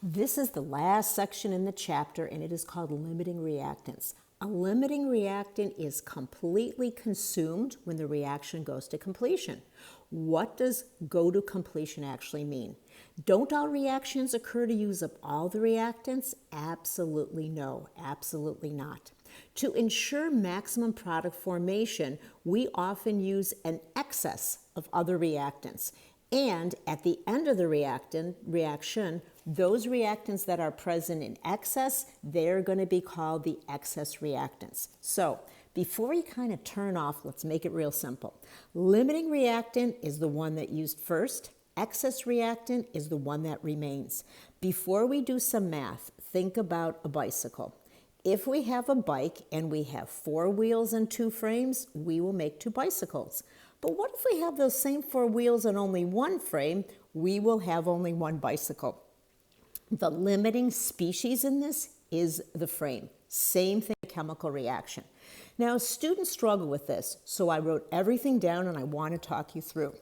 This is the last section in the chapter, and it is called limiting reactants. A limiting reactant is completely consumed when the reaction goes to completion. What does go to completion actually mean? Don't all reactions occur to use up all the reactants? Absolutely no, absolutely not. To ensure maximum product formation, we often use an excess of other reactants. And at the end of the reaction, those reactants that are present in excess, they're going to be called the excess reactants. So before you kind of turn off, let's make it real simple. Limiting reactant is the one that used first. Excess reactant is the one that remains. Before we do some math, think about a bicycle. If we have a bike and we have 4 wheels and 2 frames, we will make 2 bicycles. But what if we have those same 4 wheels and only 1 frame? We will have only 1 bicycle. The limiting species in this is the frame. Same thing, chemical reaction. Now, students struggle with this, so I wrote everything down and I want to talk you through.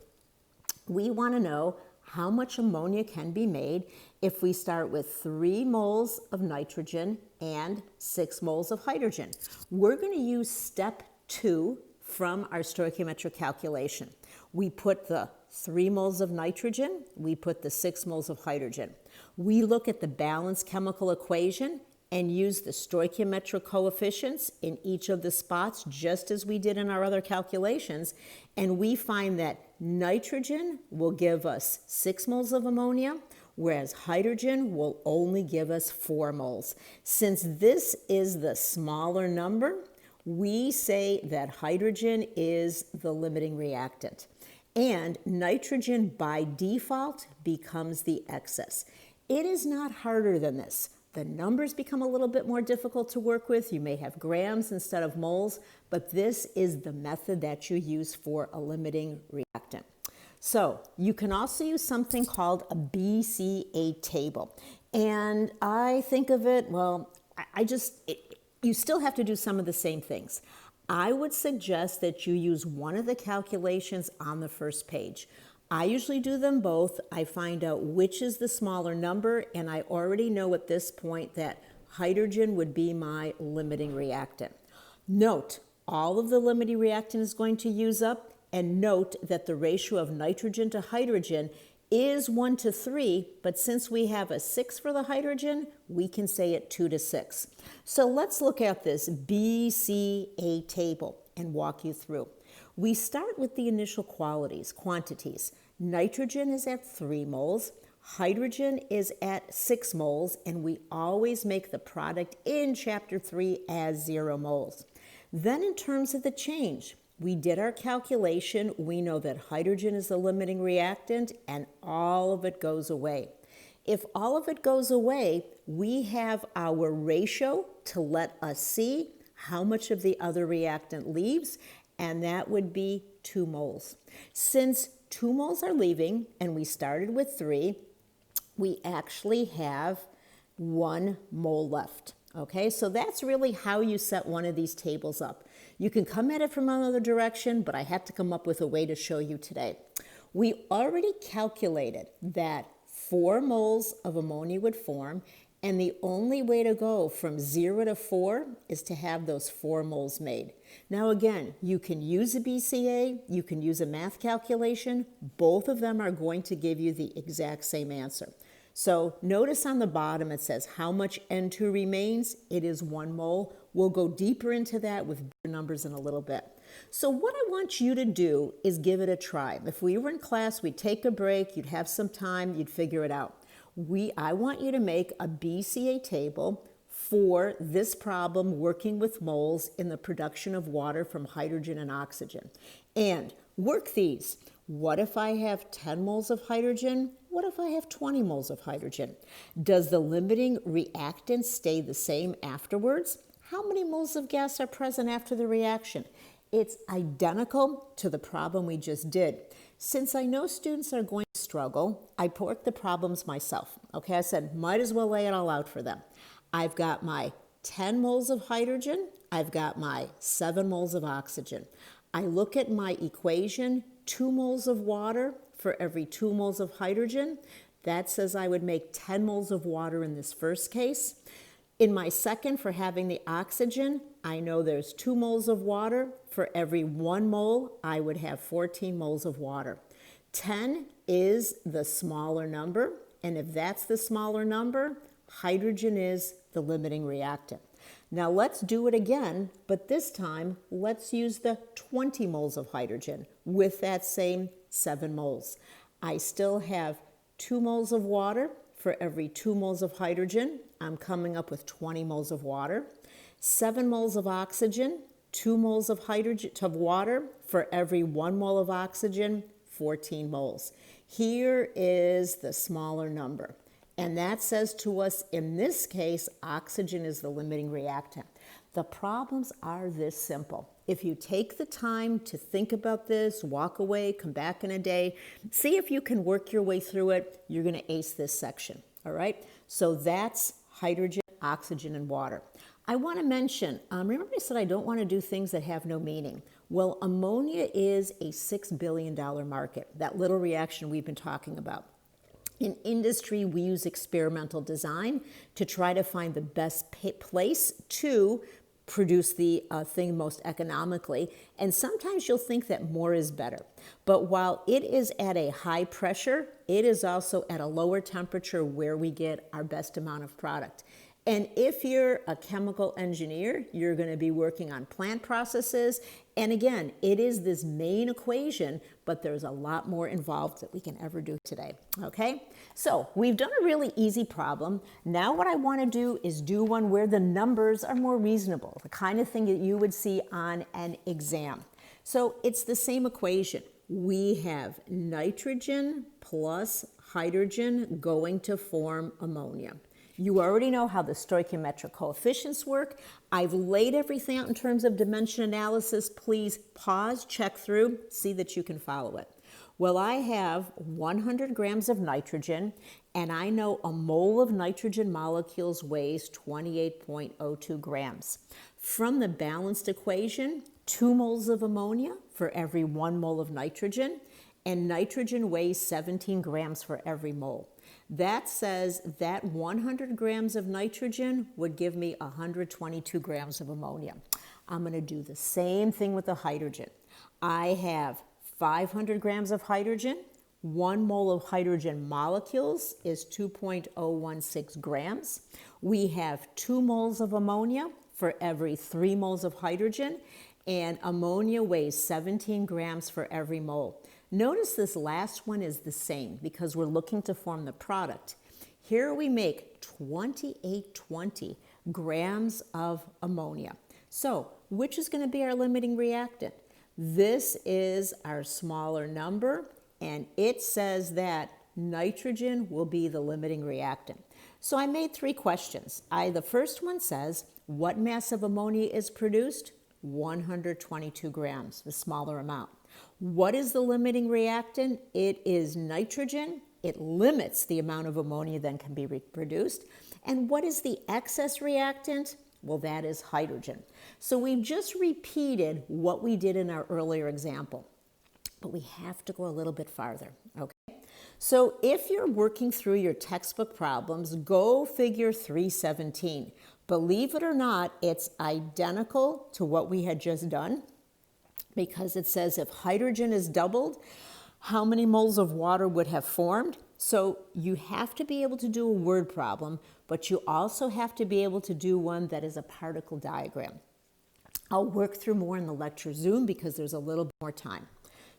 We want to know how much ammonia can be made if we start with 3 moles of nitrogen and 6 moles of hydrogen. We're going to use step 2 from our stoichiometric calculation. We put the 3 moles of nitrogen, we put the 6 moles of hydrogen. We look at the balanced chemical equation and use the stoichiometric coefficients in each of the spots, just as we did in our other calculations, and we find that nitrogen will give us 6 moles of ammonia, whereas hydrogen will only give us 4 moles. Since this is the smaller number, we say that hydrogen is the limiting reactant. And nitrogen by default becomes the excess. It is not harder than this. The numbers become a little bit more difficult to work with. You may have grams instead of moles, but this is the method that you use for a limiting reactant. So you can also use something called a BCA table. And I think of it, you still have to do some of the same things. I would suggest that you use one of the calculations on the first page. I usually do them both. I find out which is the smaller number, and I already know at this point that hydrogen would be my limiting reactant. Note, all of the limiting reactant is going to use up, and note that the ratio of nitrogen to hydrogen is 1 to 3, but since we have a 6 for the hydrogen, we can say it 2 to 6. So let's look at this BCA table and walk you through. We start with the initial quantities. Nitrogen is at 3 moles, hydrogen is at 6 moles, and we always make the product in chapter 3 as 0 moles. Then in terms of the change, we did our calculation. We know that hydrogen is the limiting reactant and all of it goes away. If all of it goes away, we have our ratio to let us see how much of the other reactant leaves, and that would be 2 moles. Since 2 moles are leaving and we started with 3, we actually have 1 mole left. Okay, so that's really how you set one of these tables up. You can come at it from another direction, but I had to come up with a way to show you today. We already calculated that 4 moles of ammonia would form, and the only way to go from 0 to 4 is to have those 4 moles made. Now again, you can use a BCA, you can use a math calculation. Both of them are going to give you the exact same answer. So notice on the bottom it says how much N2 remains. It is 1 mole. We'll go deeper into that with numbers in a little bit. So what I want you to do is give it a try. If we were in class, we'd take a break, you'd have some time, you'd figure it out. I want you to make a BCA table for this problem working with moles in the production of water from hydrogen and oxygen. And work these. What if I have 10 moles of hydrogen? What if I have 20 moles of hydrogen? Does the limiting reactant stay the same afterwards? How many moles of gas are present after the reaction? It's identical to the problem we just did. Since I know students are going to struggle, I worked the problems myself. Okay, I said, might as well lay it all out for them. I've got my 10 moles of hydrogen. I've got my 7 moles of oxygen. I look at my equation, 2 moles of water for every 2 moles of hydrogen. That says I would make 10 moles of water in this first case. In my second, for having the oxygen, I know there's 2 moles of water. For every 1 mole, I would have 14 moles of water. 10 is the smaller number, and if that's the smaller number, hydrogen is the limiting reactant. Now let's do it again, but this time let's use the 20 moles of hydrogen with that same 7 moles. I still have 2 moles of water. For every 2 moles of hydrogen, I'm coming up with 20 moles of water. 7 moles of oxygen, 2 moles of hydrogen of water. For every 1 mole of oxygen, 14 moles. Here is the smaller number. And that says to us, in this case, oxygen is the limiting reactant. The problems are this simple. If you take the time to think about this, walk away, come back in a day, see if you can work your way through it, you're going to ace this section, all right? So that's hydrogen, oxygen, and water. I want to mention, remember I said I don't want to do things that have no meaning. Well, ammonia is a $6 billion market, that little reaction we've been talking about. In industry, we use experimental design to try to find the best place to produce the thing most economically. And sometimes you'll think that more is better. But while it is at a high pressure, it is also at a lower temperature where we get our best amount of product. And if you're a chemical engineer, you're going to be working on plant processes. And again, it is this main equation, but there's a lot more involved that we can ever do today. Okay? So we've done a really easy problem. Now what I want to do is do one where the numbers are more reasonable, the kind of thing that you would see on an exam. So it's the same equation. We have nitrogen plus hydrogen going to form ammonia. You already know how the stoichiometric coefficients work. I've laid everything out in terms of dimension analysis. Please pause, check through, see that you can follow it. Well, I have 100 grams of nitrogen, and I know a mole of nitrogen molecules weighs 28.02 grams. From the balanced equation, 2 moles of ammonia for every 1 mole of nitrogen, and nitrogen weighs 17 grams for every mole. That says that 100 grams of nitrogen would give me 122 grams of ammonia. I'm going to do the same thing with the hydrogen. I have 500 grams of hydrogen. 1 mole of hydrogen molecules is 2.016 grams. We have 2 moles of ammonia for every 3 moles of hydrogen, and ammonia weighs 17 grams for every mole. Notice this last one is the same because we're looking to form the product. Here we make 2820 grams of ammonia. So which is going to be our limiting reactant? This is our smaller number, and it says that nitrogen will be the limiting reactant. So I made 3 questions. The first one says, what mass of ammonia is produced? 122 grams, the smaller amount. What is the limiting reactant? It is nitrogen. It limits the amount of ammonia that can be produced. And what is the excess reactant? Well, that is hydrogen. So we've just repeated what we did in our earlier example, but we have to go a little bit farther, okay? So if you're working through your textbook problems, go figure 317. Believe it or not, it's identical to what we had just done, because it says if hydrogen is doubled, how many moles of water would have formed? So you have to be able to do a word problem, but you also have to be able to do one that is a particle diagram. I'll work through more in the lecture Zoom because there's a little more time.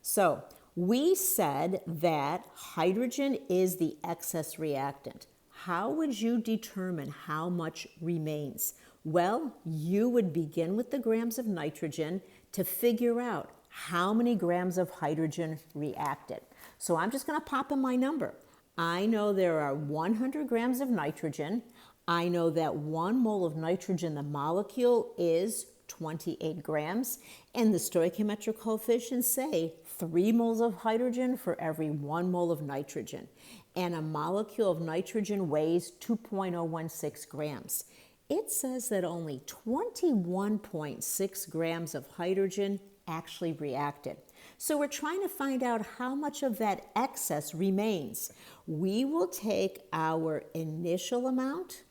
So we said that hydrogen is the excess reactant. How would you determine how much remains? Well, you would begin with the grams of nitrogen to figure out how many grams of hydrogen reacted. So I'm just going to pop in my number. I know there are 100 grams of nitrogen. I know that 1 mole of nitrogen, the molecule, is 28 grams. And the stoichiometric coefficients say 3 moles of hydrogen for every 1 mole of nitrogen. And a molecule of nitrogen weighs 2.016 grams. It says that only 21.6 grams of hydrogen actually reacted. So we're trying to find out how much of that excess remains. We will take our initial amount,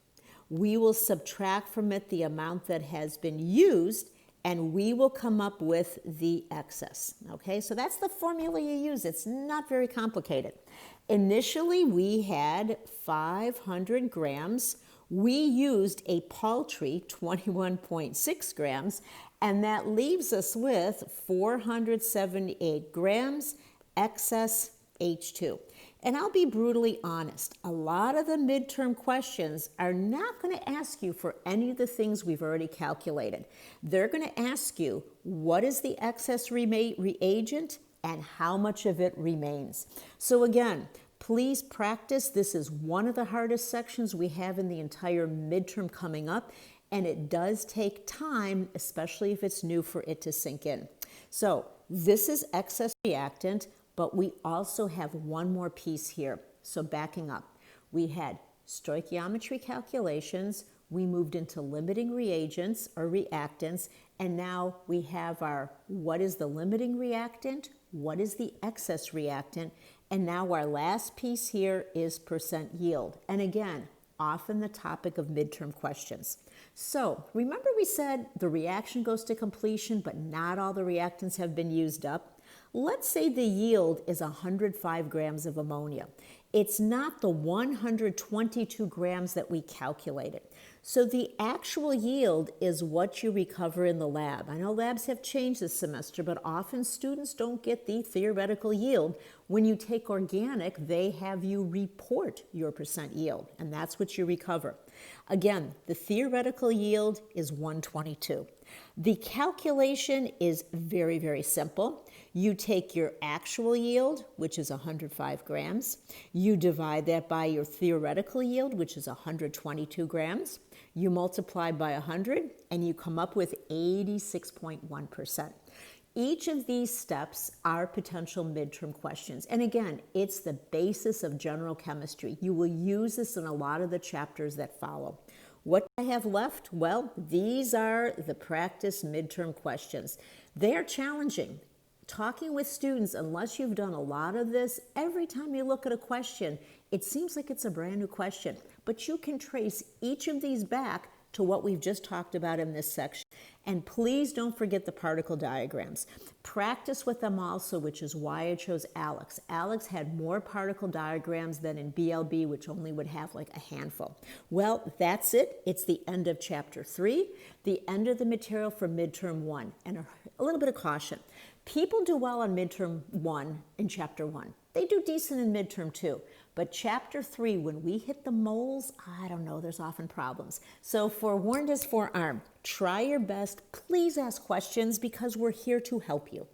we will subtract from it the amount that has been used, and we will come up with the excess. Okay, so that's the formula you use. It's not very complicated. Initially, we had 500 grams. We used a paltry 21.6 grams, and that leaves us with 478 grams excess H2. And I'll be brutally honest, a lot of the midterm questions are not going to ask you for any of the things we've already calculated. They're going to ask you, what is the excess reagent and how much of it remains? So again, please practice. This is one of the hardest sections we have in the entire midterm coming up, and it does take time, especially if it's new, for it to sink in. So this is excess reactant, but we also have one more piece here. So backing up, we had stoichiometry calculations, we moved into limiting reagents or reactants, and now we have our what is the limiting reactant, what is the excess reactant, and now our last piece here is percent yield. And again, often the topic of midterm questions. So remember we said the reaction goes to completion, but not all the reactants have been used up. Let's say the yield is 105 grams of ammonia. It's not the 122 grams that we calculated. So the actual yield is what you recover in the lab. I know labs have changed this semester, but often students don't get the theoretical yield. When you take organic, they have you report your percent yield, and that's what you recover. Again, the theoretical yield is 122. The calculation is very, very simple. You take your actual yield, which is 105 grams. You divide that by your theoretical yield, which is 122 grams. You multiply by 100, and you come up with 86.1%. Each of these steps are potential midterm questions. And again, it's the basis of general chemistry. You will use this in a lot of the chapters that follow. What I have left? Well, these are the practice midterm questions. They are challenging. Talking with students, unless you've done a lot of this, every time you look at a question, it seems like it's a brand new question. But you can trace each of these back to what we've just talked about in this section. And please don't forget the particle diagrams. Practice with them also, which is why I chose Alex. Alex had more particle diagrams than in BLB, which only would have like a handful. Well, that's it. It's the end of chapter 3, the end of the material for midterm 1. And a little bit of caution. People do well on midterm 1 in chapter 1. They do decent in midterm 2. But chapter 3, when we hit the moles, I don't know, there's often problems. So forewarned is forearmed. Try your best. Please ask questions because we're here to help you.